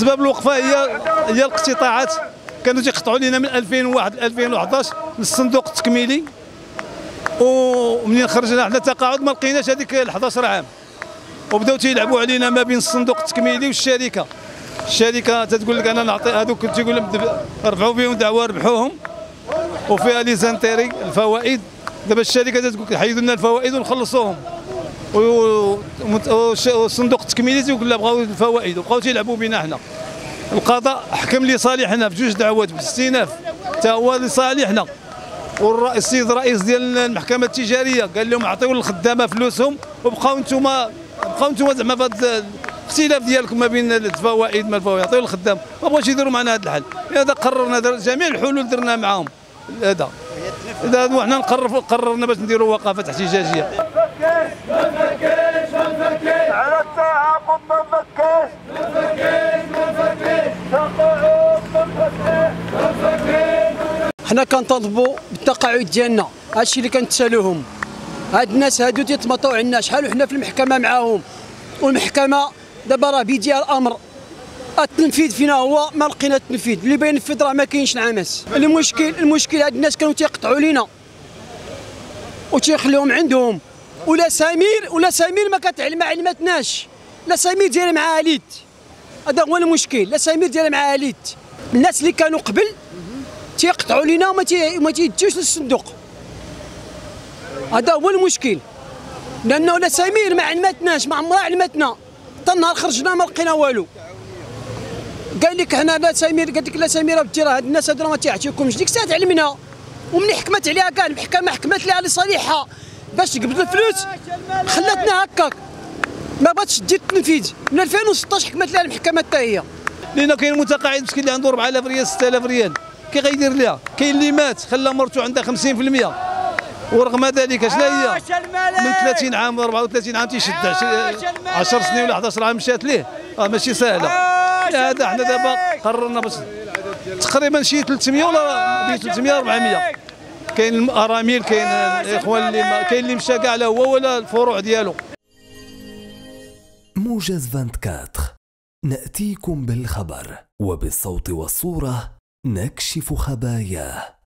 سبب الوقفه هي الاقتطاعات. كانوا تيقطعوا لنا من 2001 ل 2011 للصندوق التكميلي، ومنين خرجنا حنا تقاعد ما لقيناش هذيك 11 عام، وبداو تيلعبوا علينا ما بين الصندوق التكميلي والشركه. الشركه تتقول لك انا نعطي هذوك، تيقول لهم رفعوا بهم دعوى ربحوهم وفيها لي زانتيري الفوائد. دابا الشركه تتقول لك حيدوا لنا الفوائد ونخلصوهم، والصندوق التكميلي تيقول لا بغاو الفوائد، وبقاو تيلعبوا بنا حنا. القضاء حكم لصالحنا في جوج دعوات بالاستئناف حتى هو لصالحنا، والسيد الرئيس ديال المحكمه التجاريه قال لهم عطيو للخدامه فلوسهم، وبقاو نتوما زعما في هذا الاختلاف ديالكم ما بين الفوائد ما الفوائد عطيو للخدام. ما بغاوش يديروا معنا هذا الحل. هذا قررنا جميع الحلول درنا معاهم. هذا وحنا قررنا باش نديروا وقفات احتجاجيه. على التعاقد ما نفكش حنا كنطالبوا بالتقاعد ديالنا. هادشي اللي كنتسالوهم. هاد الناس هادو تيتمطوا عنا شحال وحنا في المحكمه معاهم، والمحكمه دابا راه بيديها الامر. التنفيذ فينا هو ما لقينا التنفيذ، اللي باين ينفذ راه ما كاينش العمس. المشكل هاد الناس كانوا تيقطعوا لينا وتيخليهم عندهم، ولا سمير ما علمتناش. لا سمير دايره مع اليت، هذا هو المشكل. لا سمير دايره مع اليت. الناس اللي كانوا قبل تيقطعوا لينا وما تيديوش للصندوق. هذا هو المشكل، لانه لا سمير ما علمتناش، ما عمرها علمتنا. حتى النهار خرجنا ما لقينا والو. قال لك حنا لا سمير، قالت لك لا سمير بنتي راه هاد الناس هادو ما تيعطيوكمش. ديك الساعه علمنا، وملي حكمت عليها كاع المحكمه حكمت لها لصالحها باش تقبض الفلوس، خلاتنا هكاك ما بغاتش دير التنفيذ. من 2016 حكمت لها المحكمه حتى هي. لأن كاين متقاعد مسكين اللي عنده 4000 ريال 6000 ريال كي غيدير لها؟ كاين اللي مات خلى مرتو عندها 50%، ورغم ذلك شنو هي؟ من 30 عام 34 عام تيشد 10 سنين ولا 11 عام مشات ليه. ماشي سهله. هذا حنا دابا قررنا باش تقريبا شي 300 ولا بين 300 400. كاين الارامل، كاين الاخوان اللي كاين اللي مشى كاع لا هو ولا الفروع ديالو. موجز 24 نأتيكم بالخبر وبالصوت والصورة نكشف خباياه.